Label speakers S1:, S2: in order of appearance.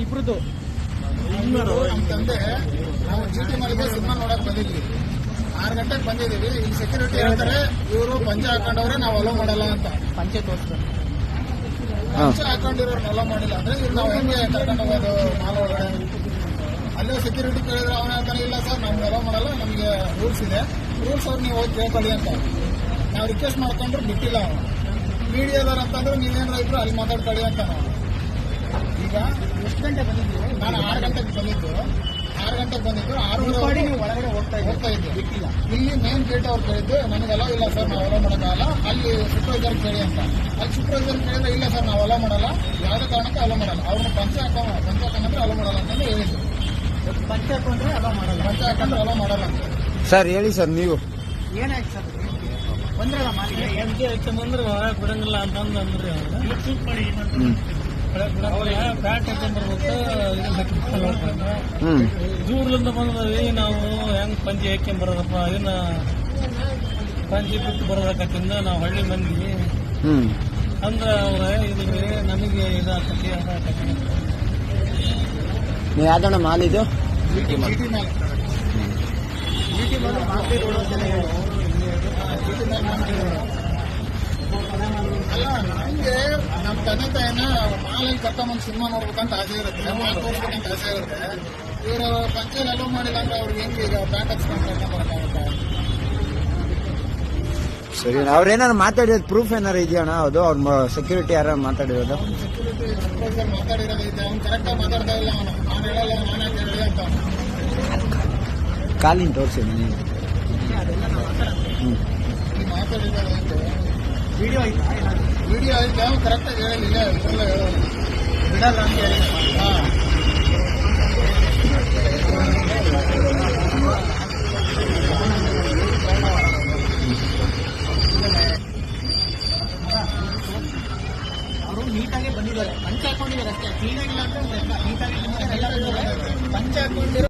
S1: ಇಬ್ರದ್ದು
S2: ನಮ್ಮ ತಂದೆ ನಾವು ಚೀಟಿ ಮಾಡಿದ್ರೆ ಸಿನಿಮಾ ನೋಡಕ್ ಬಂದಿದ್ವಿ. 6 ಗಂಟೆಗೆ ಬಂದಿದ್ದೀವಿ. ಇಲ್ಲಿ ಸೆಕ್ಯೂರಿಟಿ ಹೇಳ್ತಾರೆ ಇವರು ಪಂಚೆ ಹಾಕೊಂಡವ್ರೆ ನಾವು ಅಲೋ ಮಾಡಲ್ಲ ಅಂತ.
S1: ಪಂಚೆ ತೋರಿಸ್ತಾರೆ.
S2: ಪಂಚೆ ಹಾಕೊಂಡಿರೋರ್ನ ಅಲೋ ಮಾಡಿಲ್ಲ ಅಂದ್ರೆ ಇವ್ರು ನಾವು ಹೆಂಗೆ ಕರ್ಕೊಂಡು ಹೋಗೋದು ಮಾಲ್ ಒಳಗಡೆ? ಅಲ್ಲೇ ಸೆಕ್ಯೂರಿಟಿ ಕೇಳಿದ್ರೆ ಅವನ ಹೇಳ್ತಾನೆ ಇಲ್ಲ ಸರ್ ನಮ್ಗೆ ಅಲೋ ಮಾಡಲ್ಲ, ನಮಗೆ ರೂಲ್ಸ್ ಇದೆ, ರೂಲ್ಸ್ ಅವ್ರು ನೀವು ಹೋಗಿ ಕೇಳ್ಕೊಳ್ಳಿ ಅಂತ. ನಾವು ರಿಕ್ವೆಸ್ಟ್ ಮಾಡ್ಕೊಂಡ್ರು ಬಿಟ್ಟಿಲ್ಲ ಅವನು. ಮೀಡಿಯಾದವ್ರು ಅಂತಂದ್ರೆ ನೀವೇನಾರ ಇದ್ರು ಅಲ್ಲಿ ಮಾತಾಡ್ಕೊಳ್ಳಿ ಅಂತ. ನಾವು ಈಗ
S1: ಎಷ್ಟು ಗಂಟೆ ಬಂದಿದ್ದೀವಿ?
S2: ನಾನು 6 ಗಂಟೆಗೆ ಬಂದಿದ್ದು. 6:30
S1: ನೀವು ಒಳಗಡೆ ಹೋಗ್ತಾ
S2: ಇದ್ದೆ.
S1: ಬಿಟ್ಟಿಲ್ಲ.
S2: ಇಲ್ಲಿ ಮೇನ್ ಗೇಟ್ ಅವ್ರು ಕೇಳಿದ್ದು ನನಗೆ ಅಲೋ ಇಲ್ಲ ಸರ್, ನಾವು ಅಲೋ ಮಾಡೋಕ್ಕಾಗಲ್ಲ, ಅಲ್ಲಿ ಸೂಪರ್ವೈಸರ್ ಕೇಳಿ ಅಂತ. ಅಲ್ಲಿ ಸೂಪರ್ವೈಸರ್ ಕೇಳಿದ್ರೆ ಇಲ್ಲ ಸರ್ ನಾವು ಅಲೋ ಮಾಡಲ್ಲ, ಯಾವುದೇ ಕಾರಣಕ್ಕೆ ಅಲೋ ಮಾಡಲ್ಲ, ಅವ್ರನ್ನ ಪಂಚೆ ಹಾಕೊಂಡ್ರೆ ಅಲೋ ಮಾಡಲ್ಲ ಅಂತ ಹೇಳಿದ್ರು.
S1: ಪಂಚೆ ಹಾಕೊಂಡ್ರೆ ಅಲೋ ಮಾಡಲ್ಲ,
S2: ಪಂಚೆ ಹಾಕೊಂಡ್ರೆ ಅಲೋ ಮಾಡಲ್ಲ ಅಂತ.
S3: ಸರ್ ಹೇಳಿ ಸರ್, ನೀವು
S1: ಏನಾಯ್ತು ಸರ್? ಬಂದ್ರಲ್ಲ ಮಾಲಿಗೆ
S4: ಎಂಕೆ ಹಾಕ್ಯಂಬಂದ್ರೆ ಹೊರಗೆ ಬಿಡಂಗಿಲ್ಲ ಅಂತಂದು ಅಂದ್ರಿ ಪ್ಯಾಂಟ್ ಹಾಕೊಂಡ್ಬರ್ಬೇಕು ದೂರ್ಲಿಂದ ಬಂದವಿ ನಾವು ಹೆಂಗ್ ಪಂಚಿ ಹಾಕ್ಯಂಬರೋದಪ್ಪ, ಇದನ್ನ ಪಂಚಿ ಬಿಟ್ಟು ಬರೋದಕ್ಕಿಂದ ನಾವು ಹಳ್ಳಿ ಮಂದಿ ಅಂದ್ರ ಅವ್ರ ಇದ್ರಿ ನಮಗೆ ಇದಾಕತಿ ಅದಾಕತಿ.
S3: ನೀವು ಯಾವ್ದಣ್ಣ ಮಾಲ್ ಇದು?
S2: ಚೀಟಿ ಮೇಲೆ
S1: ಚೀಟಿ ಮೇಲೆ ಮಾತಾಡೋದು
S2: ಚೀಟಿ ಮೇಲೆ ಮಾಡ್ತಿದ್ರು. ಅಲ್ಲ ನಮಗೆ ನಮ್ಮ ತಂದೆ ತಾಯಿನ ಮಾಲಲ್ಲಿ ಕರ್ಕೊಂಬಂದು ಸಿನಿಮಾ ನೋಡ್ಬೇಕಂತ ಆಸೆ ಇರುತ್ತೆ, ಮಾಲ್ ತೋರಿಸ್ಬೇಕಂತ ಆಸೆ ಇರುತ್ತೆ. ಇವರು ಪಂಚಾಯತ್ ಅಲೋ ಮಾಡಿಲ್ಲ ಅಂದ್ರೆ ಅವ್ರಿಗೆ ಹೆಂಗೆ ಈಗ ಪ್ಯಾಂಟ್ ಹಾಕ್ಸ್ಕೊಂಡು ಕರ್ಕೊಂಡ್ಬರಕ್ಕಾಗುತ್ತೆ?
S3: ಸರಿ, ಅವ್ರೇನಾರು ಮಾತಾಡಿರೋದು ಪ್ರೂಫ್ ಏನಾರು ಇದೆಯಣ್ಣ? ಹೌದು, ಅವ್ರ ಸೆಕ್ಯೂರಿಟಿ ಯಾರು ಮಾತಾಡಿರೋದು?
S2: ಸೆಕ್ಯೂರಿಟಿ ಸೂಪರ್ವೈಸರ್ ಮಾತಾಡಿರೋದೈತೆ, ಅವ್ನು ಕರೆಕ್ಟಾಗಿ ಮಾತಾಡ್ತಾ ಇಲ್ಲ. ಅವನು ನಾನು ಹೇಳಲ್ಲ, ನಾನೇ ಹೇಳಿ ಅಂತ.
S3: ಕಾಲಿನ ತೋರಿಸಿ ನೀವು.
S2: ಇಲ್ಲಿ ಮಾತಾಡಿರೋದೈತೆ,
S1: ವಿಡಿಯೋ ಆಯ್ತಾ?
S2: ವಿಡಿಯೋ ಐತೆ, ಅವ್ನು ಕರೆಕ್ಟಾಗಿ ಹೇಳಿಲ್ಲ, ಇಷ್ಟೆಲ್ಲ ಹೇಳೋದು
S1: ಬಿಡಲ್ಲ ಅಂತ ಹೇಳಿ.
S2: ಹಾಂ.
S1: ಅವರು ನೀಟಾಗಿ ಬಂದಿದ್ದಾರೆ, ಪಂಚೆ ಹಾಕೊಂಡಿದ್ದಾರೆ ಅಷ್ಟೇ, ಕ್ಲೀನ್ ಆಗಿಲ್ಲ ಅಂದ್ರೆ ನೀಟಾಗಿ ಬಂದಿದ್ದಾರೆ, ಎಲ್ಲ ಬಂದಿದ್ದಾರೆ, ಪಂಚೆ ಹಾಕೊಂಡಿರೋ